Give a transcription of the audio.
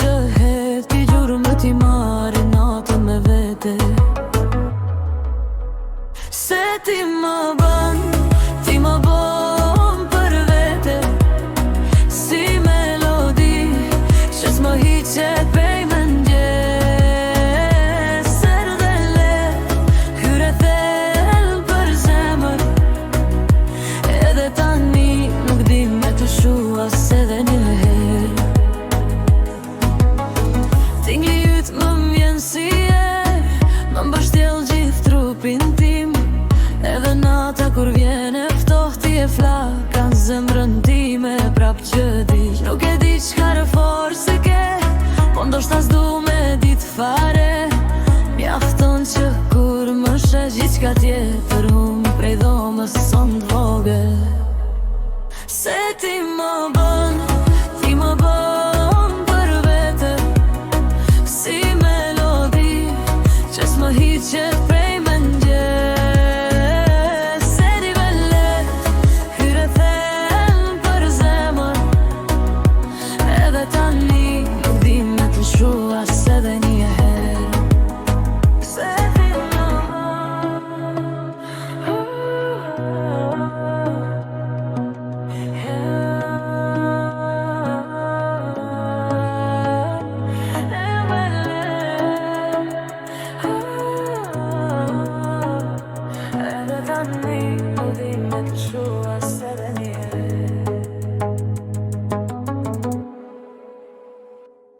që het, ti gjurëm dhe ti marri natën me vete. Se ti më bën për vete, si melodi që s'më hiqet prej mëngjes. Ser dhe let, hyre thellë për zemër, edhe tani nuk di me të shua se dhe një herë. Tingli yt më vjen si më mbështjell gjithë trupin tim, edhe nata kur vjen e ftohtë ti e flaka në zemrën time. Prap që di, nuk e di çka forse ke, po ndoshta s'du me dit fare. Mjafton që kur më shesh gjithçka tjetër hum prej dhomës son t'vogël. Se ti më bën për vete, si melodi që s'më hiqet prej mëngjes. Se di velet, hyre thellë për zemër, edhe tani nuk di me të shua se dhe një herë. Se ti më Edhe tani nuk di me të shua se dhe